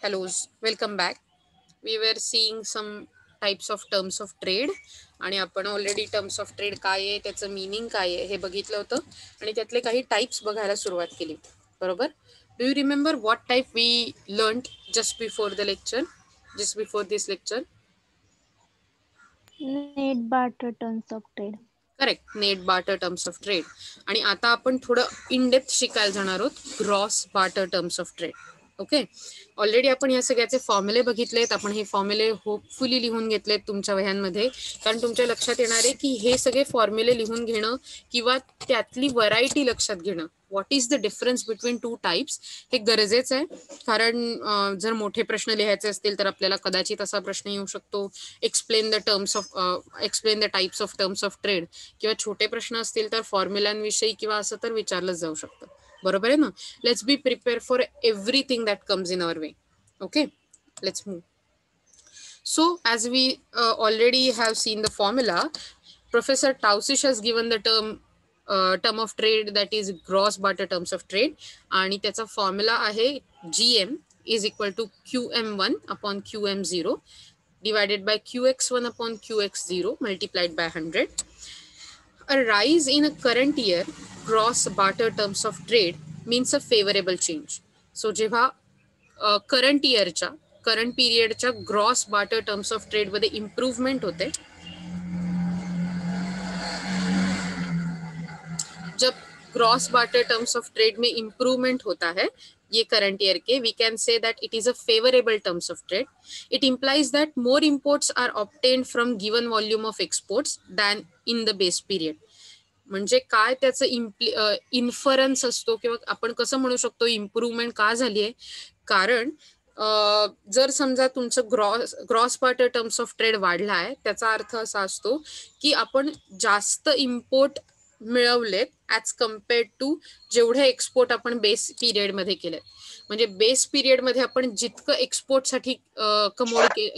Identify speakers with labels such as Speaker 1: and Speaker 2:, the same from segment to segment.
Speaker 1: Hellos, welcome back. We were seeing some types of terms of trade आणि आपण already terms of trade काय आहे, त्याचं meaning काय आहे हे बघितलं होतं आणि त्यातले काही टाइप्स बघायला सुरुवात केली. बरोबर. Do you remember what type we learn just before the lecture, just before this lecture?
Speaker 2: Net barter terms of trade.
Speaker 1: Correct, net barter terms of trade. आणि आता आपण थोडं इन डेप्थ शिकायला जाणार आहोत, gross barter terms of trade. Okay, already आपण या सगळ्याचे फॉर्म्युले बघितलेत. आपण हे फॉर्म्युले होपफुली लिहून घेतलेत तुमच्या वह्यांमध्ये, कारण तुमच्या लक्षात येणार आहे की हे सगळे फॉर्म्युले लिहून घेणं किंवा त्यातली व्हरायटी लक्षात घेणं, what is the difference between two types, हे गरजेचं आहे. कारण जर मोठे प्रश्न लिहायचे असतील तर आपल्याला कदाचित असा प्रश्न येऊ शकतो, explain the types of terms of trade, किंवा छोटे प्रश्न असतील तर फॉर्म्युलांविषयी किंवा असं तर विचारलं जाऊ शकतं. बरोबर आहे ना. Let's be prepare for everything that comes in our way. Okay, let's move. So, as we already have seen the formula, Professor Tausish has given the term of trade, that is gross barter terms of trade, आणि त्याचा formula आहे GM is equal to QM1 upon QM0 divided by QX1 upon QX0 multiplied by 100. A rise in a current year gross barter terms of trade means a favorable change. So जेव्हा current इयरच्या current पिरियडच्या gross barter terms of trade मध्ये improvement होते, जब gross barter terms of trade में improvement होता है ये करंट ईयर के, we can say that it is a favourable terms of trade. It implies that more imports are obtained from given volume of exports than in the base period. म्हणजे काय त्याचं inference असतो, किंवा आपण कसं म्हणू शकतो इम्प्रूव्हमेंट का झाली आहे. कारण जर समजा तुमचं gross barter terms of trade वाढला आहे, त्याचा अर्थ असा असतो की आपण जास्त इम्पोर्ट मिळवलेत ॲज कम्पेअर्ड टू जेवढे एक्सपोर्ट आपण बेस पिरियडमध्ये केलेत. म्हणजे बेस पिरियडमध्ये आपण जितकं एक्सपोर्टसाठी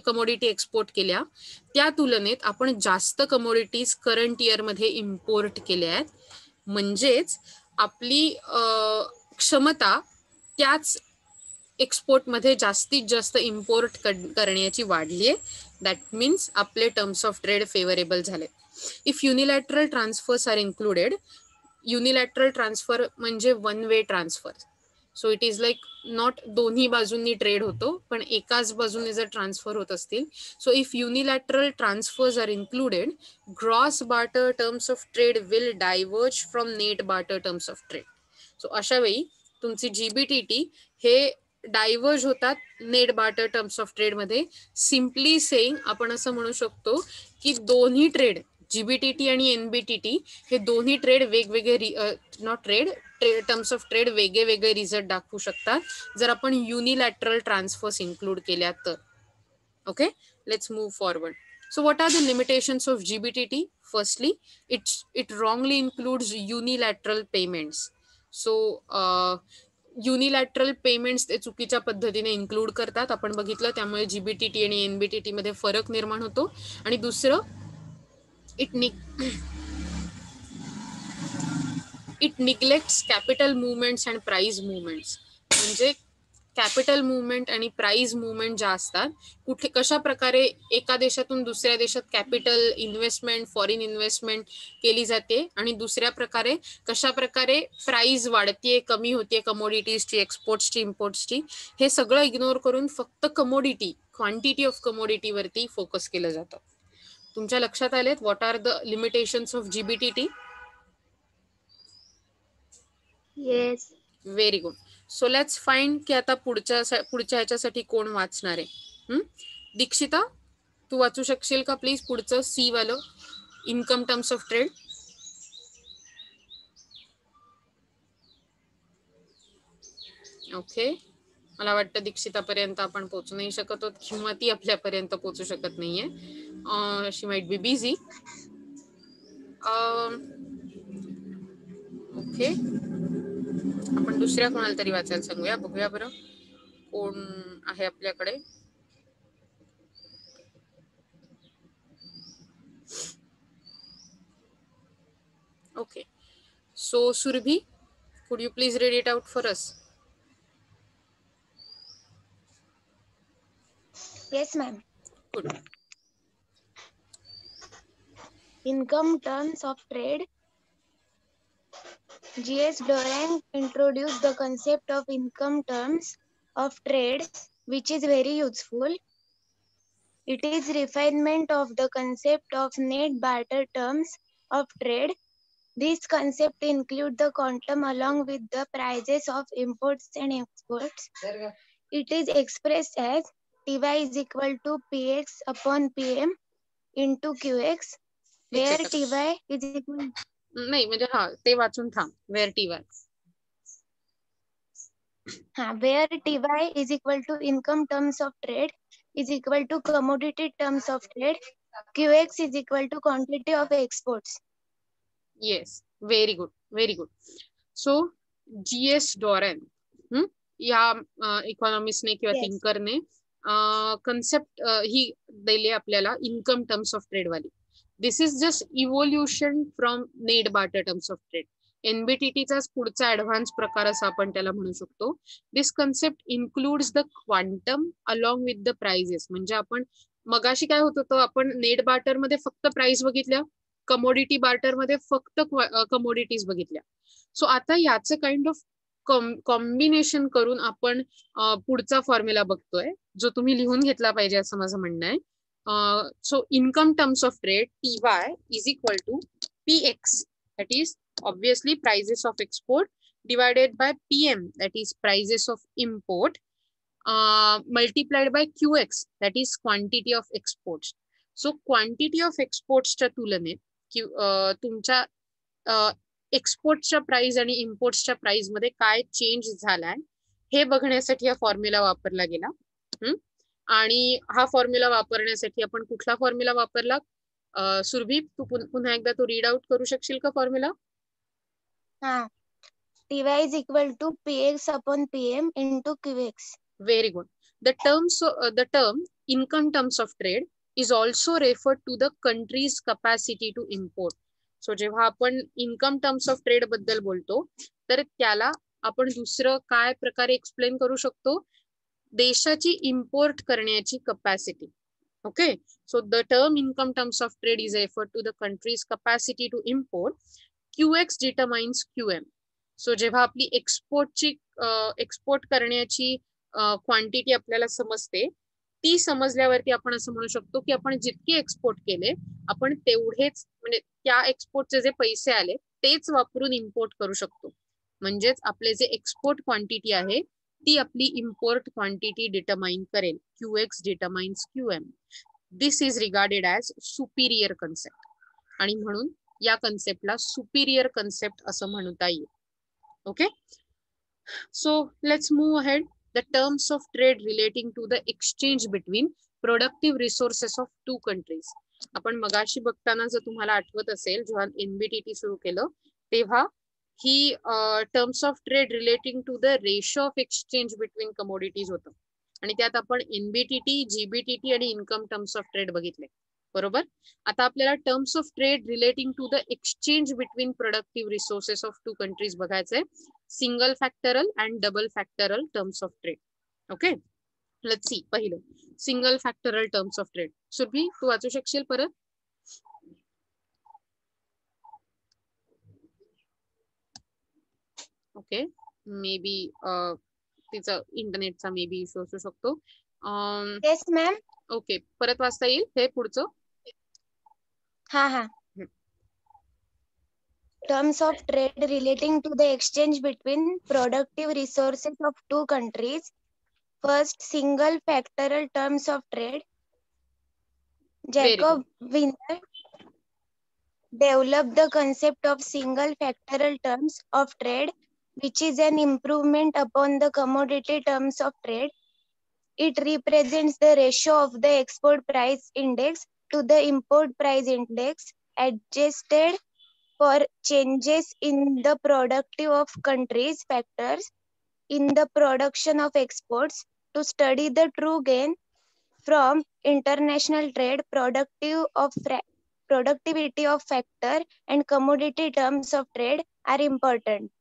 Speaker 1: कमोडिटी एक्सपोर्ट केल्या त्या तुलनेत आपण जास्त कमोडिटीज करंट इयरमध्ये इम्पोर्ट केल्या आहेत. म्हणजेच आपली क्षमता त्याच एक्सपोर्टमध्ये जास्तीत जास्त इम्पोर्ट करण्याची वाढली आहे. दॅट मीन्स आपले टर्म्स ऑफ ट्रेड फेवरेबल झाले. If unilateral transfers are included, unilateral transfer म्हणजे one way transfer. So it is like not दोन्ही बाजूंनी ट्रेड होतो, पण एकाच बाजूने जर ट्रान्सफर होत असतील. So if unilateral transfers are included, gross barter terms of trade will diverge from net barter terms of trade. So अशा वेळी तुमची GBTT हे डायव्हर्ज होतात net barter terms of trade मध्ये. सिम्पली सेईंग आपण असं म्हणू शकतो की दोन्ही ट्रेड, GBTT आणि NBTT, हे दोन्ही ट्रेड वेगवेगळे not trade terms of trade वेगळे वेगळे रिझल्ट दाखवू शकतात जर आपण युनिलॅटरल ट्रान्सफर्स इन्क्लूड केल्या तर. Okay, let's move forward. So what are the limitations of GBTT? Firstly, it wrongly includes unilateral payments. So unilateral payments ते चुकीच्या पद्धतीने इन्क्लूड करतात, आपण बघितलं. त्यामुळे GBTT आणि NBTT मध्ये फरक निर्माण होतो. आणि दुसरं, it neglects capital movements and price movements. म्हणजे कॅपिटल मुवमेंट आणि प्राइस मुवमेंट ज्या असतात, कुठे कशा प्रकारे एका देशातून दुसऱ्या देशात कॅपिटल इन्व्हेस्टमेंट, फॉरेन इन्व्हेस्टमेंट केली जाते, आणि दुसऱ्या प्रकारे कशा प्रकारे प्राइस वाढतीये, कमी होतीये कमोडिटीजची, एक्सपोर्ट्सची, इम्पोर्ट्सची, हे सगळं इग्नोर करून फक्त कमोडिटी, क्वांटिटी ऑफ कमोडिटीवरती फोकस केलं जातं. तुमच्या लक्षात आलेत what are the limitations of GBTT?
Speaker 2: Yes.
Speaker 1: Very good. So let's find की आता पुढच्या ह्याच्यासाठी कोण वाचणार आहे. दीक्षिता, तू वाचू शकशील का प्लीज पुढचं C वालं, income terms of trade? Okay, मला वाटतं दीक्षितापर्यंत आपण पोहोचू नाही शकत आहोत, किंवा ती आपल्यापर्यंत पोहोचू शकत नाहीये. शी माइट बी बिझी. ओके, आपण दुसऱ्या कोणाला तरी वाचायला सांगूया. बघूया बरं कोण आहे आपल्याकडे. Okay, so Surabhi, could you please read it out for us?
Speaker 2: Yes, ma'am.
Speaker 1: Good.
Speaker 2: Income terms of trade. G.S. Doran introduced the concept of income terms of trade, which is very useful. It is refinement of the concept of net barter terms of trade. This concept includes the quantum along with the prices of imports and exports. It is expressed as Ty is equal to Px upon Pm into Qx, where Ty is equal.
Speaker 1: नाही म्हणजे हा ते वाचून थांब. Wear टी.वाय.
Speaker 2: Where Ty is equal to income terms of trade is equal to commodity terms of trade. Qx is equal to quantity of exports.
Speaker 1: Yes, very good, very good. So G.S. डॉरन या इकॉनॉमिस्टने किंवा
Speaker 2: Yes.
Speaker 1: थिंकरने concept ही दिली आपल्याला income terms of trade वाली. This is just evolution from net barter terms of trade. एनबीटीटीचाच पुढचा advance प्रकार असं आपण त्याला म्हणू शकतो. This concept includes the quantum along with the prices. म्हणजे आपण मगाशी काय होत होतं, आपण नेट बार्टर मध्ये फक्त प्राइस बघितल्या, कमोडिटी बार्टर मध्ये फक्त कमोडिटीज बघितल्या. सो आता याचं काइंड ऑफ कॉम्बिनेशन करून आपण पुढचा फॉर्म्युला बघतोय, जो तुम्ही लिहून घेतला पाहिजे असं माझं म्हणणं आहे. So income terms of trade Ty is equal to Px, that is obviously prices of export, divided by PM, that is prices of import, multiplied by Qx, that is quantity of exports. So quantity of exports च्या तुलनेत तुमच्या एक्सपोर्टच्या price आणि इम्पोर्टच्या price मध्ये काय change झालाय हे बघण्यासाठी हा फॉर्म्युला वापरला गेला. आणि हा फॉर्म्युला वापरण्यासाठी आपण कुठला फॉर्म्युला वापरला? सुरभी, तू पुन्हा एकदा तो रीड आउट करू शकशील का formula?
Speaker 2: Ty is equal to Px upon Pm into Qx.
Speaker 1: Very good. The term income terms of trade is also referred to the country's capacity to import. So जेव्हा आपण income terms of trade बद्दल बोलतो तर त्याला आपण दुसरं काय प्रकारे एक्सप्लेन करू शकतो? देशाची इम्पोर्ट करण्याची capacity. Okay, so the term income terms of trade is referred to the country's capacity to import. Qx determines QM. So जेव्हा आपली एक्सपोर्ट करण्याची क्वांटिटी आपल्याला समजते, ती समजल्यावरती आपण असं म्हणू शकतो की आपण जितके एक्सपोर्ट केले आपण तेवढेच, म्हणजे त्या एक्सपोर्टचे जे पैसे आले तेच वापरून इम्पोर्ट करू शकतो. म्हणजेच आपले जे एक्सपोर्ट क्वांटिटी आहे ती आपली इम्पोर्ट क्वांटिटी डिटरमाइन करेल. Qx determines QM. This is regarded as Superior concept, आणि म्हणून या कन्सेप्टला सुपिरियर कन्सेप्ट असं म्हणता येईल. Okay, so let's move ahead. The terms of trade relating to the exchange between productive resources of two countries. आपण मगाशी बघताना जर तुम्हाला आठवत असेल, जेव्हा एनबीटीटी सुरू केलं तेव्हा ही terms of trade relating to the ratio of exchange between commodities होतं, आणि त्यात आपण एनबीटीटी, जीबीटीटी आणि इन्कम टर्म्स ऑफ ट्रेड बघितले, बरोबर. आता आपल्याला terms of trade relating to the exchange between productive resources of two countries बघायचंय. Single factoral and double factoral terms of trade. Okay, let's see. पहिलं single factoral terms of trade. Surabhi, तू वाचू शकशील परत? ओके, मे बी तिचा इंटरनेटचा may be issue असू शकतो.
Speaker 2: Yes, ma'am.
Speaker 1: ओके, परत वाचता येईल हे पुढचं?
Speaker 2: हा. Terms of trade relating to the exchange between productive resources of two countries. First, single factorial terms of trade. Jacob Wiener developed the concept of single factorial terms of trade, which is an improvement upon the commodity terms of trade. It represents the ratio of the export price index to the import price index adjusted for changes in the productive of countries factors in the production of exports to study the true gain from international trade. Productivity of factor and commodity terms of trade are important.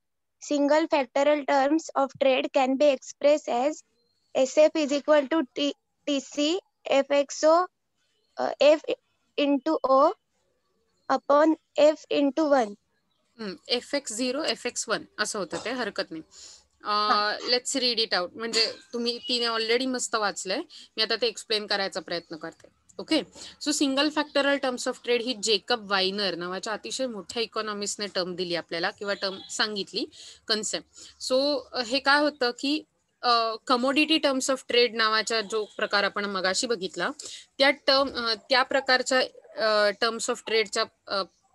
Speaker 2: Single factorial terms of trade can be expressed as SF is equal to TC FXO F into O upon F into 1.
Speaker 1: FX0 FX1 असं होतं ते, हरकत नाही. Let's read it out. म्हणजे तुम्ही तिने already मस्त वाचलंय, मी आता ते एक्सप्लेन करायचा प्रयत्न करते. Okay, so single factoral terms of trade ही जेकब वायनर नावाच्या अतिशय मोठ्या इकॉनॉमिस्टने टर्म दिली आपल्याला, किंवा टर्म सांगितली, कन्सेप्ट. सो हे काय होतं की कमोडिटी टर्म्स ऑफ ट्रेड नावाचा जो प्रकार आपण मगाशी बघितला, त्या प्रकारच्या टर्म्स ऑफ ट्रेडच्या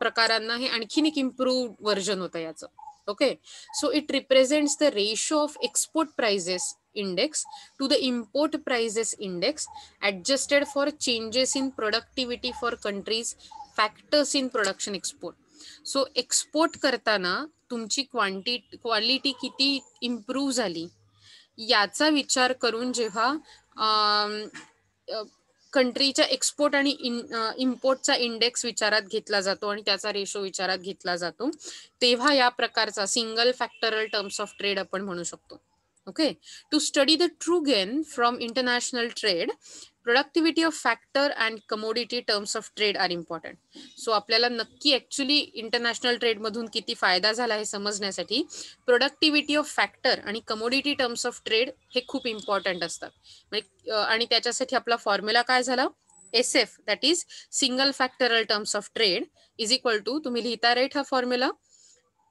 Speaker 1: प्रकारांना हे आणखीन एक इम्प्रूव्ड व्हर्जन होतं याचं. Okay, so it represents the ratio of export prices index to the import prices index adjusted for changes in productivity for countries factors in production export. So export करताना तुमची quality किती improve झाली याचा विचार करून जेव्हा कंट्रीच्या एक्सपोर्ट आणि इम्पोर्टचा index विचारात घेतला जातो आणि त्याचा रेशो विचारात घेतला जातो, तेव्हा या प्रकारचा single factoral terms of trade आपण म्हणू शकतो. Okay, to study the true gain from international trade, productivity of factor and commodity terms of trade are important. So आपल्याला नक्की ऍक्च्युली इंटरनॅशनल ट्रेड मधून किती फायदा झाला हे समजण्यासाठी प्रोडक्टिव्हिटी ऑफ फॅक्टर आणि कमोडिटी टर्म्स ऑफ ट्रेड हे खूप इम्पॉर्टंट असतात. आणि त्याच्यासाठी आपला फॉर्म्युला काय झाला, SF, that is single factoral terms of trade, is equal to, तुम्ही लिहिता राईट हा formula,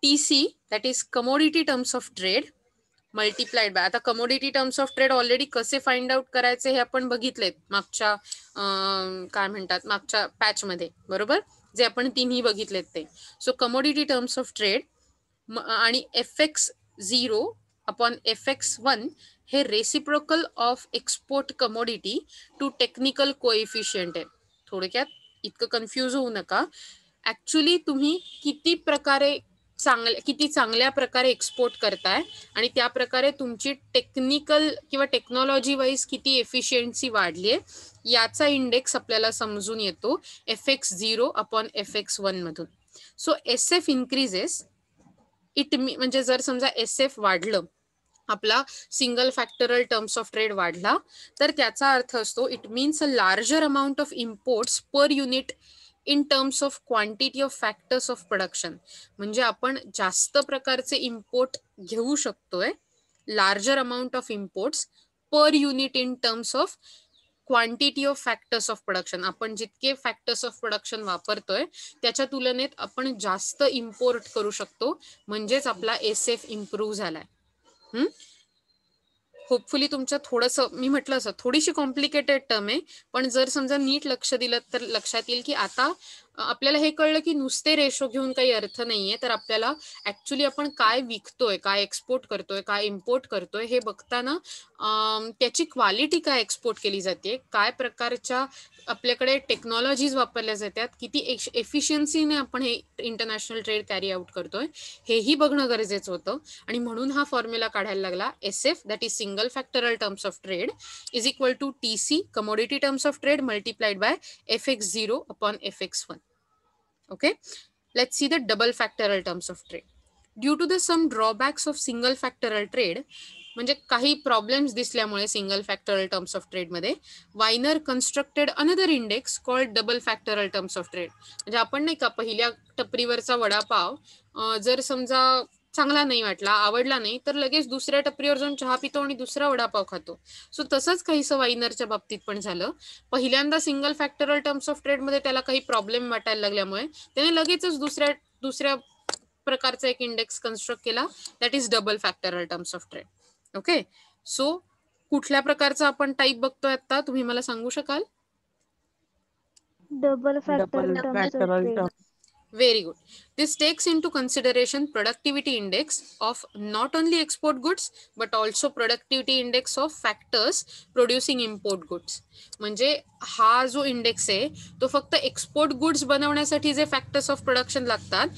Speaker 1: TC, that is commodity terms of trade, multiplied by, आता commodity terms of trade already कसे फाइंड आउट करायचे हे आपण बघितलेत मागच्या काय म्हणतात मागच्या पॅच मध्ये, बरोबर, जे आपण तिन्ही बघितलेत ते. So commodity terms of trade आणि FX0 अपॉन FX1 हे reciprocal of export commodity to technical coefficient आहे. थोडक्यात इतकं कन्फ्यूज होऊ नका, ऍक्च्युली तुम्ही किती चांगल्या प्रकारे एक्सपोर्ट करताय आणि त्या प्रकारे तुमची टेक्निकल किंवा टेक्नॉलॉजी वाईज किती एफिशियन्सी वाढली आहे याचा इंडेक्स आपल्याला समजून येतो FX0 अपॉन FX1 मधून. सो SF इन्क्रीजेस, म्हणजे जर समजा SF वाढलं, आपला single factoral terms of trade वाढला, तर त्याचा अर्थ असतो it means a larger amount of imports per unit in terms of quantity of factors of production. म्हणजे आपण जास्त प्रकारचे इम्पोर्ट घेऊ शकतोय, larger amount of imports per unit in terms of quantity of factors of production. आपण जितके factors of production वापरतोय त्याच्या तुलनेत आपण जास्त इम्पोर्ट करू शकतो, म्हणजेच आपला SF इम्प्रूव्ह झालाय. होपफुली तुमच्या थोडंसं, मी म्हटलं असं थोडीशी कॉम्प्लिकेटेड टर्म आहे, पण जर समजा नीट लक्ष दिलं तर लक्षात येईल की आता आपल्याला हे कळलं की नुसते रेशो घेऊन काही अर्थ नाहीये, तर आपल्याला ऍक्च्युली आपण काय विकतोय, काय एक्सपोर्ट करतोय, काय इम्पोर्ट करतोय हे बघताना त्याची क्वालिटी काय एक्सपोर्ट केली जाते, काय प्रकारच्या आपल्याकडे टेक्नॉलॉजीज वापरल्या जातात, किती एफिशियन्सीने आपण हे इंटरनॅशनल ट्रेड कॅरी आउट करतोय हेही बघणं गरजेचं होतं. आणि म्हणून हा फॉर्म्युला काढायला लागला, SF, that is single factoral terms of trade, is equal to TC, commodity terms of trade, multiplied by FX0 upon FX1. Okay, let's see the double factorial terms of trade. Due to the some drawbacks of single factorial trade, म्हणजे काही problems दिसल्यामुळे single factoral terms of trade मध्ये, Viner constructed another index called double factoral terms of trade. म्हणजे आपण नाही का पहिल्या टपरीवरचा वडापाव जर समजा चांगला नाही वाटला, आवडला नाही, तर लगेच दुसऱ्या टपरीवर जाऊन चहा पितो आणि दुसरा वडापाव खातो. सो तसंच काहीसं वायनरच्या बाबतीत पण झालं. पहिल्यांदा single factoral terms of trade मध्ये त्याला काही प्रॉब्लेम वाटायला लागल्यामुळे त्याने लगेचच दुसऱ्या प्रकारचा एक इंडेक्स कन्स्ट्रक्ट केला, that is double factoral terms of trade. Okay, so कुठल्या प्रकारचा आपण टाईप बघतोय आता, तुम्ही मला सांगू शकाल?
Speaker 2: Double factoral terms of trade.
Speaker 1: Very good. This takes into consideration productivity index of not only export goods but also productivity index of factors producing import goods. म्हणजे हा जो इंडेक्स आहे तो फक्त एक्सपोर्ट गुड्स बनवण्यासाठी जे फॅक्टर्स ऑफ प्रोडक्शन लागतात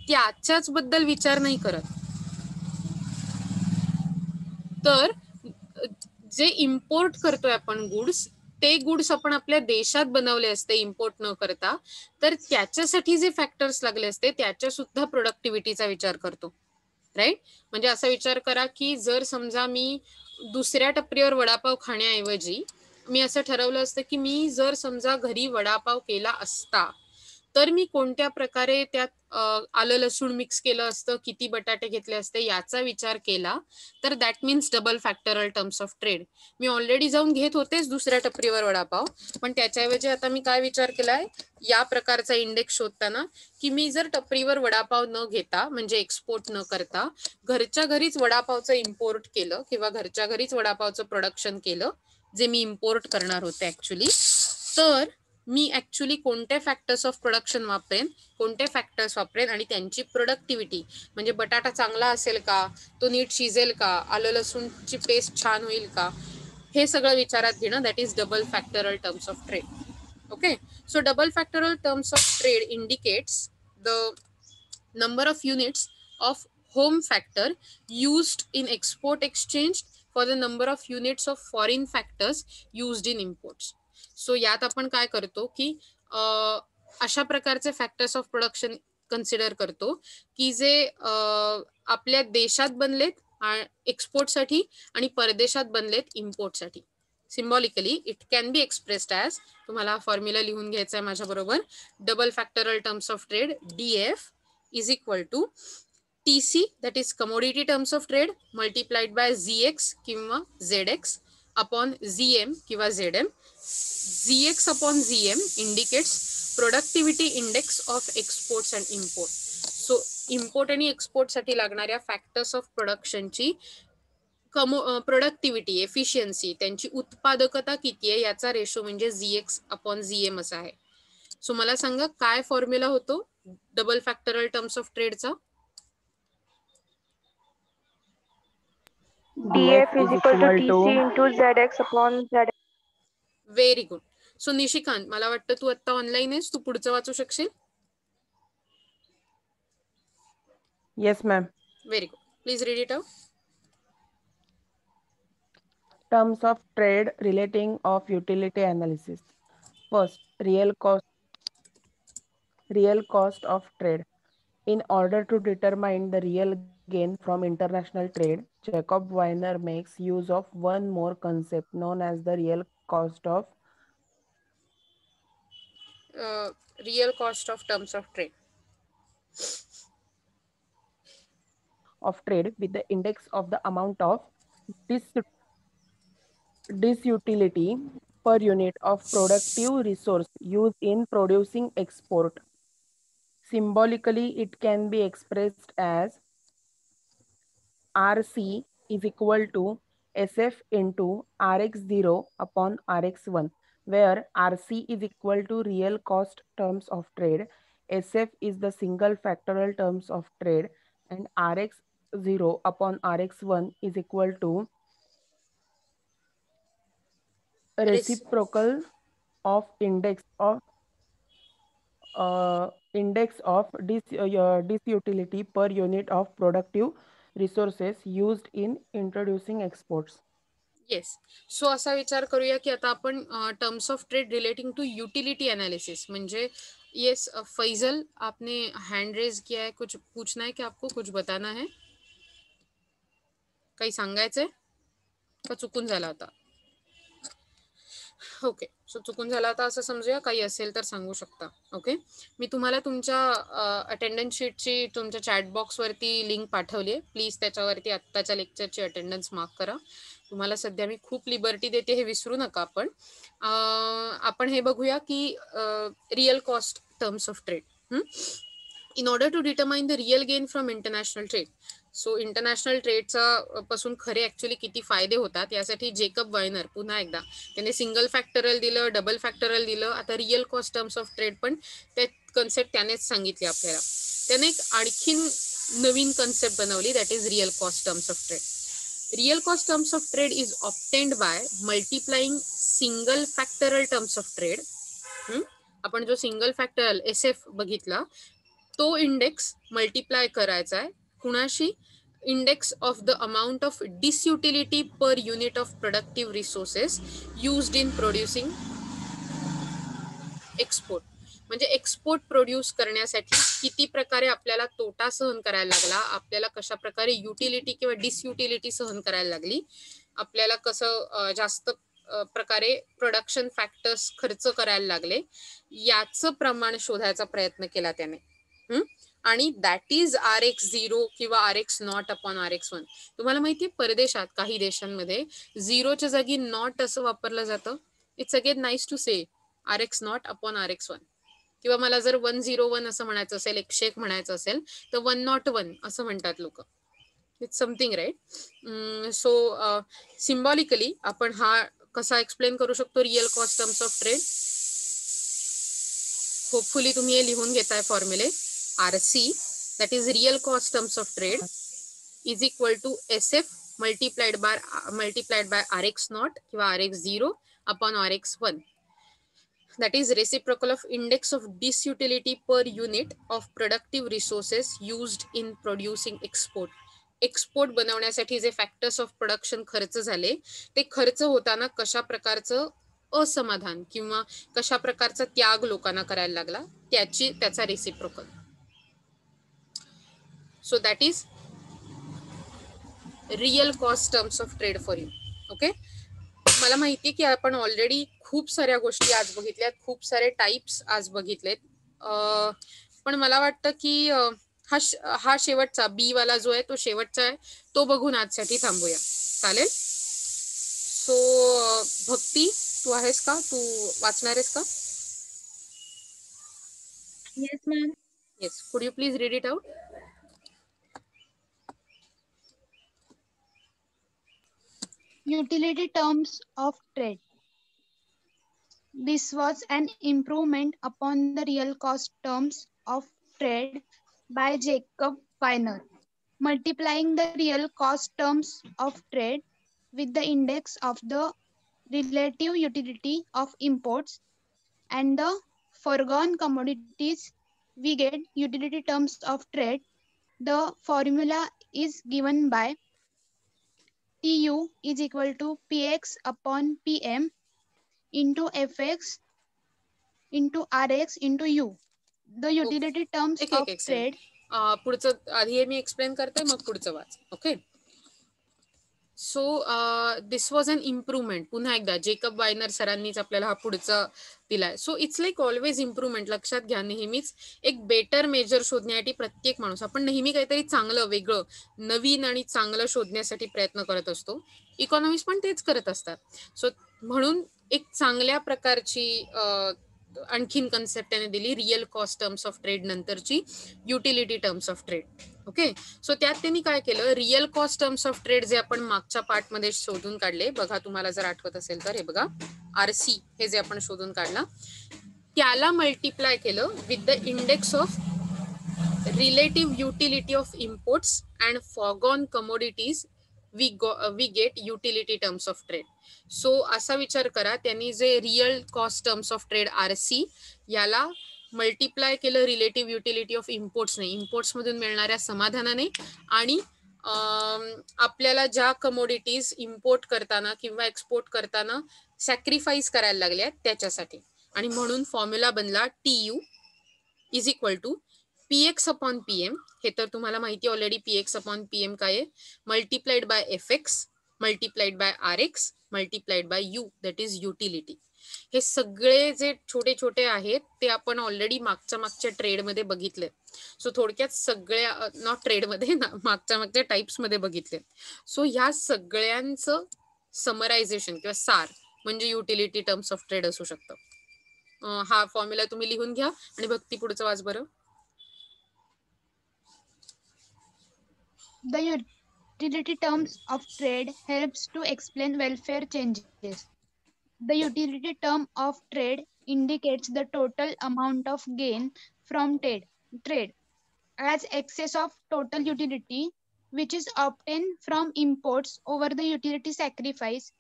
Speaker 1: त्याच्याच बद्दल विचार नाही करत, तर जे इम्पोर्ट करतोय आपण गुड्स, ते गुड्स आपण आपल्या देशात बनवले असते इम्पोर्ट न करता, तर त्याच्यासाठी जे फॅक्टर्स लागले असते त्याच्या सुद्धा प्रोडक्टिव्हिटीचा विचार करतो. राईट, म्हणजे असा विचार करा की जर समजा मी दुसऱ्या टपरीवर वडापाव खाण्याऐवजी मी असं ठरवलं असतं की मी जर समजा घरी वडापाव केला असता तर मी कोणत्या प्रकारे त्यात आलं लसूण मिक्स केलं असतं, किती बटाटे घेतले असते याचा विचार केला तर that means double factoral terms of trade. मी ऑलरेडी जाऊन घेत होतेच दुसऱ्या टपरीवर वडापाव, पण त्याच्याऐवजी आता मी काय विचार केलाय या प्रकारचा इंडेक्स शोधताना की मी जर टपरीवर वडापाव न घेता म्हणजे एक्सपोर्ट न करता घरच्या घरीच वडापावचं इम्पोर्ट केलं किंवा घरच्या घरीच वडापावचं प्रोडक्शन केलं जे मी इम्पोर्ट करणार होते ऍक्च्युली, तर मी ऍक्च्युली कोणते फॅक्टर्स ऑफ प्रोडक्शन वापरेन, कोणते फॅक्टर्स वापरेन आणि त्यांची प्रोडक्टिव्हिटी म्हणजे बटाटा चांगला असेल का, तो नीट शिजेल का, आलं लसूणची पेस्ट छान होईल का, हे सगळं विचारात घेणं that is double factoral terms of trade. Okay, so double factorial terms of trade indicates the number of units of home factor used in export exchange for the number of units of foreign factors used in imports. So यात आपण काय करतो की अशा प्रकारचे factors of production consider करतो की जे आपल्या देशात बनलेत एक्सपोर्टसाठी आणि परदेशात बनलेत इम्पोर्टसाठी. Symbolically it can be expressed as, तुम्हाला फॉर्म्युला लिहून घ्यायचा आहे माझ्याबरोबर, double factoral terms of trade DF is equal to TC that is commodity terms of trade multiplied by ZX किंवा ZX upon ZM किंवा ZM. ZX upon ZM indicates productivity index of exports and import. So import आणि export साठी लागणाऱ्या factors of प्रोडक्शनची productivity, efficiency, त्यांची उत्पादकता किती आहे याचा रेशो म्हणजे ZX upon ZM असा आहे. सो मला सांगा काय फॉर्म्युला होतो डबल फॅक्टरल टर्म्स ऑफ ट्रेडचा?
Speaker 3: DF is equal to TC into ZX upon ZX.
Speaker 1: Very good. So Nishikant, मला वाटतं तू आता ऑनलाईन आहेस, तू पुढचं वाचू शकशील?
Speaker 4: Yes, ma'am.
Speaker 1: Very good, please read it out.
Speaker 4: Terms of trade relating of utility analysis. First, real cost of trade. In order to determine the real gain from international trade, Jacob Weiner makes use of one more concept known as the real cost of
Speaker 1: terms of trade.
Speaker 4: trade with the index of the amount of disutility per unit of productive resource used in producing export. Symbolically, it can be expressed as RC is equal to SF into RX0 upon RX1, where RC is equal to real cost terms of trade, SF is the single factorial terms of trade, and RX0 upon RX1 is equal to reciprocal of index of disutility per unit of productive resources used in introducing exports.
Speaker 1: Yes. So असा विचार करूया की आता आपण terms of trade relating to utility analysis म्हणजे yes Faizal, आपने hand raise KIA है, कुछ पूछना है कि आपको कुछ बताना है, काही सांगायचंय का चुकून झाला होता? ओके, सो चुकून झाला होता असं समजूया, काही असेल तर सांगू शकता. ओके, मी तुम्हाला तुमच्या अटेंडन्स शीटची तुमच्या चॅट बॉक्सवरती लिंक पाठवली आहे, प्लीज त्याच्यावरती आत्ताच्या लेक्चरची अटेंडन्स मार्क करा. तुम्हाला सध्या मी खूप लिबर्टी देते हे विसरू नका. आपण हे बघूया की real cost terms of trade. In order to determine the real gain from international trade. So international ट्रेडचा पासून खरे ऍक्च्युली किती फायदे होतात यासाठी जेकब वायनर पुन्हा एकदा त्याने सिंगल फॅक्टरल दिलं, डबल फॅक्टरल दिलं, आता real cost terms of trade पण ते कन्सेप्ट त्यानेच सांगितली आपल्याला. त्याने एक आणखीन नवीन कन्सेप्ट बनवली that is real cost terms of trade. Real cost terms of trade is obtained by multiplying single factoral terms of trade. आपण जो सिंगल फॅक्टरल SF बघितला तो इंडेक्स मल्टिप्लाय करायचा आहे कुणाशी? Index of the amount of disutility per unit of productive resources used in producing export. म्हणजे export produce करण्यासाठी किती प्रकारे आपल्याला तोटा सहन करायला लागला, आपल्याला कशा प्रकारे युटिलिटी किंवा डिसयुटिलिटी सहन करायला लागली, आपल्याला कसं जास्त प्रकारे प्रोडक्शन फॅक्टर्स खर्च करायला लागले, याचं प्रमाण शोधायचा प्रयत्न केला त्याने. आणि दॅट इज RX0 किंवा RX0 अपॉन RX1. तुम्हाला माहितीये परदेशात काही देशांमध्ये 0च्या जागी नॉट असं वापरलं जातं. It's again nice to say RX0 upon RX1. किंवा मला जर 101 असं म्हणायचं असेल, 101 म्हणायचं असेल तर 101 असं म्हणतात लोक. It's something right. So symbolically आपण हा कसा एक्सप्लेन करू शकतो real cost terms of trade. Hopefully तुम्ही हे लिहून घेताय फॉर्म्युले. RC that is real cost terms of trade is equal to SF multiplied by RX0 किंवा RX0 upon RX1. That is reciprocal of index of disutility per unit of productive resources used in producing export. Export बनवण्यासाठी जे factors of production खर्च झाले ते खर्च होताना कशा प्रकारचं असमाधान किंवा कशा प्रकारचा त्याग लोकांना करायला लागला त्याचा reciprocal. So that is real cost terms of trade for you. Okay, मला माहिती की आपण ऑलरेडी खूप साऱ्या गोष्टी आज बघितल्यात, खूप सारे टाइप्स आज बघितलेत, पण मला वाटतं की हा शेवटचा बी वाला जो आहे तो शेवटचा आहे, तो बघून आजसाठी थांबूया. चालेल? सो भक्ती, तू आहेस का? तू वाचणार आहेस का?
Speaker 2: Yes, ma'am.
Speaker 1: येस, कुड you please read it out?
Speaker 2: Utility terms of trade. This was an improvement upon the real cost terms of trade by Jacob Weiner, multiplying the real cost terms of trade with the index of the relative utility of imports and the foregone commodities, we get utility terms of trade. The formula is given by TU is equal to PX upon PM into FX into RX into U. The utility terms
Speaker 1: एक
Speaker 2: of
Speaker 1: एक
Speaker 2: trade.
Speaker 1: पुढचं आधी हे मी explain करते मग पुढचं वाच. Okay, so this was an improvement. पुन्हा एकदा जेकब वायनर सरांनीच आपल्याला हा पुढचा दिलाय. So it's like always improvement. लक्षात घ्या, नेहमीच एक बेटर मेजर शोधण्यासाठी प्रत्येक माणूस, आपण नेहमी काहीतरी चांगलं, वेगळं, नवीन आणि चांगलं शोधण्यासाठी प्रयत्न करत असतो. इकॉनॉमिस्ट पण तेच करत असतात. सो म्हणून एक चांगल्या प्रकारची आणखीन कन्सेप्ट त्याने दिली, real cost terms of trade नंतरची utility terms of trade. Okay, so त्यात त्यांनी काय केलं, real cost terms of trade जे आपण मागच्या पार्ट मध्ये शोधून काढले, बघा तुम्हाला जर आठवत असेल तर, हे बघा RC हे जे आपण शोधून काढला त्याला मल्टिप्लाय केलं with the index of relative utility of imports and foregone commodities, we get utility terms of trade. So असा विचार करा, त्यांनी जे real cost terms of trade RC याला मल्टिप्लाय केलं रिलेटिव्ह युटिलिटी ऑफ इम्पोर्ट्सने, इम्पोर्ट्स मधून मिळणाऱ्या समाधानाने, आणि आपल्याला ज्या कमोडिटीज इम्पोर्ट करताना किंवा एक्सपोर्ट करताना सॅक्रिफाईस करायला लागल्या त्याच्यासाठी. आणि म्हणून फॉर्म्युला बनला TU is equal to PX upon PM. हे तर तुम्हाला माहिती ऑलरेडी, PX अपॉन PM काय आहे, multiplied by FX multiplied by RX multiplied by U, that is utility. हे सगळे जे छोटे छोटे आहेत ते आपण ऑलरेडी मागच्या ट्रेडमध्ये बघितले. सो थोडक्यात सगळ्या, नॉट ट्रेडमध्ये, मागच्या टाइप्स मध्ये बघितले. सो ह्या सगळ्यांचं समरायझेशन किंवा सार म्हणजे युटिलिटी टर्म्स ऑफ ट्रेड असू शकतं. हा फॉर्म्युला तुम्ही लिहून घ्या आणि भक्ती पुढचं वाच बरं.
Speaker 2: The utility terms of trade helps to explain welfare changes. The utility term of trade indicates the total amount of gain from trade as excess of total utility which is obtained from imports over the utility sacrifice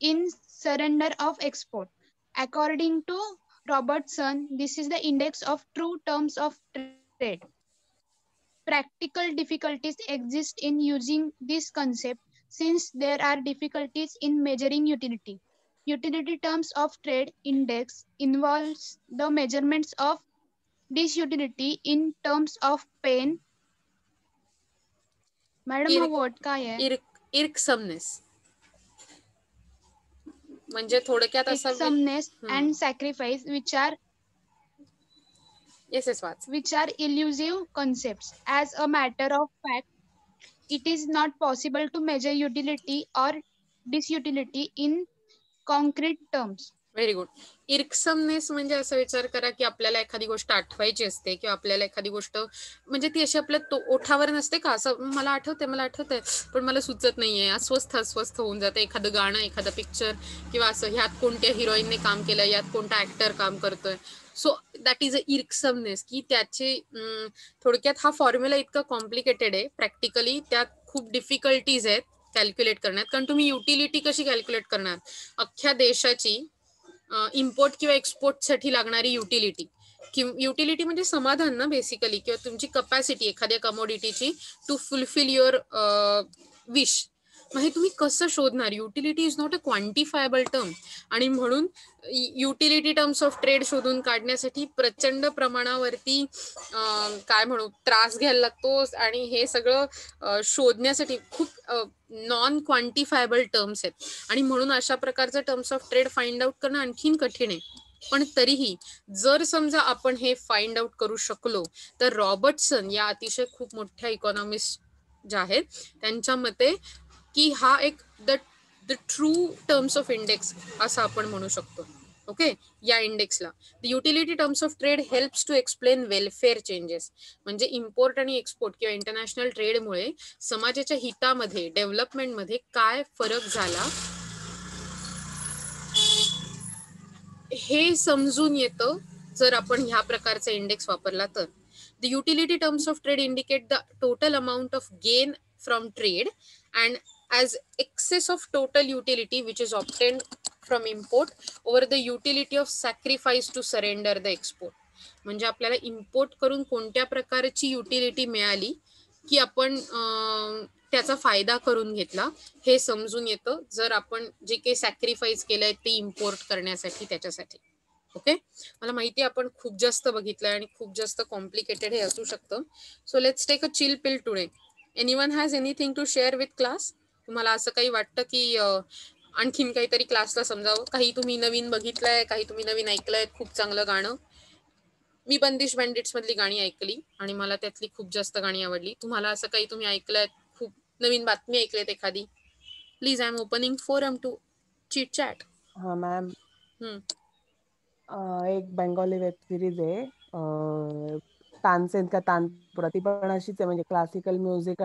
Speaker 2: in surrender of export. According to Robertson, this is the index of true terms of trade. Practical difficulties exist in using this concept since there are difficulties in measuring utility. Utility terms of trade index involves the measurements of disutility in terms of pain. Madam, हा word काय आहे?
Speaker 1: इर्कसमनेस. म्हणजे थोडक्यात असं
Speaker 2: Irksomeness and sacrifice, which are elusive concepts. As a matter of fact, it is not possible to measure utility or disutility in concrete terms.
Speaker 1: Very good. इर्कसमनेस म्हणजे असा विचार करा की आपल्याला एखादी गोष्ट आठवायची असते किंवा आपल्याला एखादी गोष्ट म्हणजे ती अशी आपल्या ओठावर नसते का, असं मला आठवतंय पण मला सुचत नाहीये, अस्वस्थ होऊन जाते एखादं गाणं, एखादं पिक्चर किंवा असं, ह्यात कोणत्या हिरोईनने काम केलं, यात कोणता ऍक्टर काम करतोय. सो दॅट इज अ इर्कसमनेस, की त्याचे थोडक्यात हा फॉर्म्युला इतका कॉम्प्लिकेटेड आहे, प्रॅक्टिकली त्यात खूप डिफिकल्टीज आहेत कॅल्क्युलेट करण्यात. कारण तुम्ही युटिलिटी कशी कॅल्क्युलेट करणार, अख्ख्या देशाची इम्पोर्ट किंवा एक्सपोर्टसाठी लागणारी युटिलिटी म्हणजे समाधान ना बेसिकली, किंवा तुमची कपॅसिटी एखाद्या कमोडिटीची टू फुलफिल युअर विश. मग हे तुम्ही कसं शोधणार? Utility is not a quantifiable term, आणि म्हणून युटिलिटी टर्म्स ऑफ ट्रेड शोधून काढण्यासाठी प्रचंड प्रमाणावरती काय म्हणू त्रास घ्यायला लागतो, आणि हे सगळं शोधण्यासाठी खूप नॉन क्वांटिफायबल टर्म्स आहेत, आणि म्हणून अशा प्रकारचं terms of trade find out करणं आणखीन कठीण आहे. पण तरीही जर समजा आपण हे फाइंड आउट करू शकलो, तर रॉबर्टसन या अतिशय खूप मोठ्या इकॉनॉमिस्ट ज्या आहेत त्यांच्या मते की हा एक the true terms of index असं आपण म्हणू शकतो. ओके, या इंडेक्सला the utility terms of trade helps to explain welfare changes. म्हणजे इम्पोर्ट आणि एक्सपोर्ट किंवा इंटरनॅशनल ट्रेडमुळे समाजाच्या हितामध्ये, डेव्हलपमेंटमध्ये काय फरक झाला हे समजून येतं जर आपण ह्या प्रकारचा इंडेक्स वापरला तर. The utility terms of trade indicate the total amount of gain from trade and as excess of total utility which is obtained from import over the utility of sacrifice to surrender the export. म्हणजे आपल्याला import करून कोणत्या प्रकारची utility मिळाली की आपण त्याचा फायदा करून घेतला हे समजून येतं जर आपण जे काही सॅक्रिफाईस केलंय ते इम्पोर्ट करण्यासाठी त्याच्यासाठी. ओके, मला माहिती आहे आपण खूप जास्त बघितलंय आणि खूप जास्त कॉम्प्लिकेटेड हे असू शकतं. So let's take a chill pill today. Anyone has anything to share with class? तुम्हाला असं काही वाटतं की आणखीन काहीतरी क्लासला समजावं? काही तुम्ही नवीन बघितलंय, काही तुम्ही नवीन ऐकलंय? खूप चांगलं गाणं, मी बंदिश बँडिट्स मधली गाणी ऐकली आणि मला त्यातली खूप जास्त गाणी आवडली. तुम्हाला असं काही तुम्ही ऐकलंय, खूप नवीन बातमी ऐकलेत एखादी? Please, I am opening forum to chit chat.
Speaker 4: हा मॅम, एक बेंगॉली वेब सिरीज आहे तानसेन का तानपुरा, ती पण अशीच आहे, म्हणजे क्लासिकल म्युझिक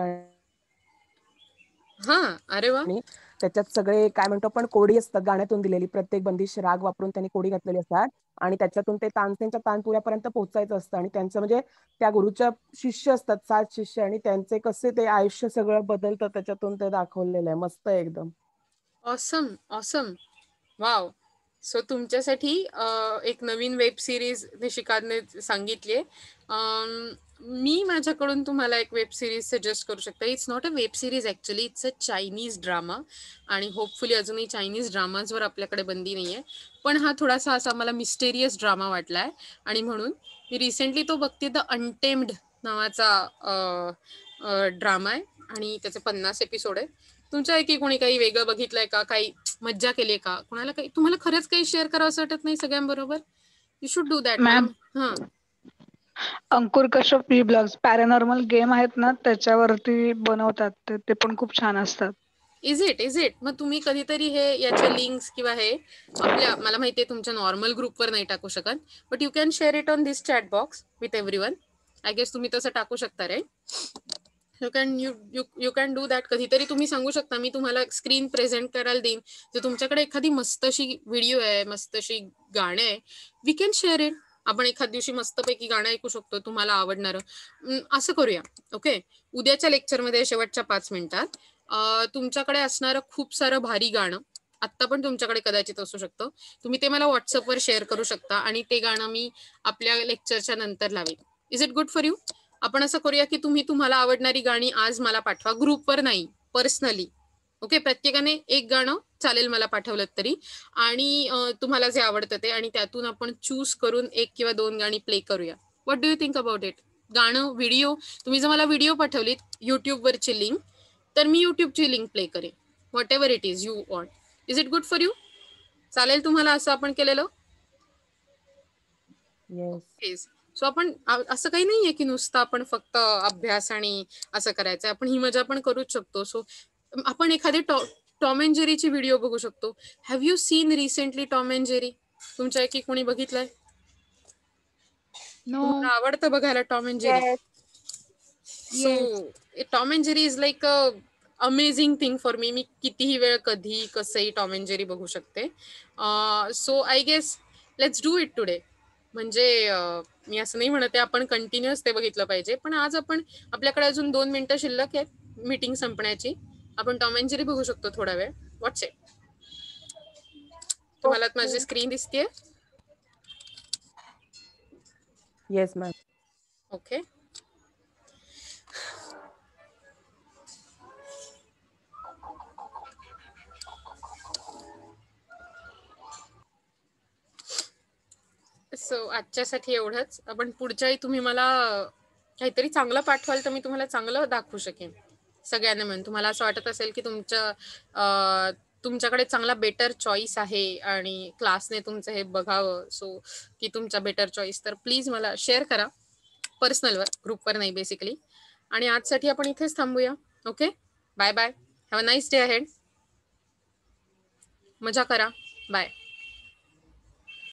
Speaker 1: हा, अरे वा.
Speaker 4: आणि त्याच्यात सगळे काय म्हणतो पण कोडी असतात गाण्यातून दिलेली, प्रत्येक बंदिश राग वापरून त्यांनी कोडी घातलेली असतात आणि त्याच्यातून ते तानसेनच्या तानपुऱ्यापर्यंत पोहोचायचं असतं. आणि त्यांचं म्हणजे त्या गुरुच्या शिष्य असतात 7 शिष्य, आणि त्यांचे कसे ते आयुष्य सगळं बदलतं त्याच्यातून ते दाखवलेलं आहे. मस्त आहे एकदम.
Speaker 1: Awesome awesome, wow. सो तुमच्यासाठी एक नवीन वेब सिरीज निशिकाने सांगितली. मी माझ्याकडून तुम्हाला एक वेब सिरीज सजेस्ट करू शकते. It's not a web series actually, it's a Chinese drama, आणि होपफुली अजूनही चायनीज ड्रामाजवर आपल्याकडे बंदी नाही आहे, पण हा थोडासा असा मला मिस्टेरियस ड्रामा वाटला आहे, आणि म्हणून मी रिसेंटली तो बघते. द अनटेम्ड नावाचा ड्रामा आहे आणि त्याचे 50 एपिसोड आहे. तुमच्यापैकी कोणी काही वेगळं बघितलंय का, काही मज्जा केली का, कोणाला काही तुम्हाला खरंच काही शेअर करावं असं वाटत नाही सगळ्यांबरोबर? You should do that ma'am. हां,
Speaker 3: अंकुर कश्यप ब्लॉग्स पॅरानॉर्मल गेम आहेत ना, त्याच्यावरती बनवतात ते पण खूप छान असतात.
Speaker 1: इज इट मग तुम्ही कधीतरी हे याचे लिंक्स किंवा हे आपल्या, मला माहिती आहे तुमच्या नॉर्मल ग्रुपवर नाही टाकू शकत, but you can share it on this chat box with everyone. I guess तुम्ही तसं टाकू शकता रे. You can do that. कधीतरी तुम्ही सांगू शकता, मी तुम्हाला स्क्रीन प्रेझेंट करायला देईन. जर तुमच्याकडे एखादी मस्त अशी व्हिडिओ आहे, मस्त अशी गाणे आहे, वी कॅन शेअर इट. आपण एखाद दिवशी मस्तपैकी गाणं ऐकू शकतो तुम्हाला आवडणारं. असं करूया. ओके, उद्याच्या लेक्चरमध्ये शेवटच्या 5 मिनिटात तुमच्याकडे असणारं खूप सारं भारी गाणं, आत्ता पण तुमच्याकडे कदाचित असू शकतं, तुम्ही ते मला व्हॉट्सअपवर शेअर करू शकता आणि ते गाणं मी आपल्या लेक्चरच्या नंतर लावेन. Is it good for you? आपण असं करूया की तुम्ही तुम्हाला आवडणारी गाणी आज मला पाठवा, ग्रुपवर नाही, पर्सनली. ओके, प्रत्येकाने एक गाणं चालेल मला पाठवलं तरी, आणि तुम्हाला जे आवडतं ते, आणि त्यातून आपण चूज करून 1 किंवा 2 गाणी प्ले करूया. What do you think about it? गाणं, व्हिडिओ, तुम्ही जर मला व्हिडिओ पाठवलीत युट्यूबवरची लिंक, तर मी युट्यूबची लिंक प्ले करेन. What ever it is you want. Is it good for you? चालेल तुम्हाला असं आपण केलेलं?
Speaker 4: येस.
Speaker 1: सो आपण असं काही नाहीये की नुसतं आपण फक्त अभ्यास आणि असं करायचं, आपण ही मजा पण करूच शकतो. सो आपण एखादी टॉम अँड जेरीची व्हिडिओ बघू शकतो. Have you seen recently Tom and Jerry? तुमच्यापैकी कोणी बघितलंय?
Speaker 2: No.
Speaker 1: तुम्हाला आवडतं बघायला Tom and Jerry?
Speaker 2: Yes.
Speaker 1: So Tom and Jerry is like a amazing thing for me. मी कितीही वेळ कधी कसंही टॉम अँड जेरी बघू शकते. So I guess let's do it today. म्हणजे मी असं नाही म्हणते आपण कंटिन्युअस ते बघितलं पाहिजे, पण आज आपण आपल्याकडे अजून 2 मिनिटं शिल्लक आहेत मीटिंग संपण्याची. आपण टॉम अँड जेरी बघू शकतो थोडा वेळ. व्हॉट्स इट? तुम्हाला माझी स्क्रीन दिसतेय?
Speaker 4: Yes ma'am.
Speaker 1: ओके. सो आजच्यासाठी एवढंच. आपण पुढच्याही तुम्ही मला काहीतरी चांगलं पाठवाल तर मी तुम्हाला चांगलं दाखवू शकेन सगळ्यांना मिळून. तुम्हाला असं वाटत असेल की तुमच्याकडे चांगला बेटर चॉईस आहे आणि क्लासने तुमचं हे बघावं, सो की तुमचा बेटर चॉईस, तर प्लीज मला शेअर करा पर्सनलवर, ग्रुपवर नाही बेसिकली. आणि आजसाठी आपण इथेच थांबूया. Okay, bye bye. Have a nice day ahead. मजा करा. बाय.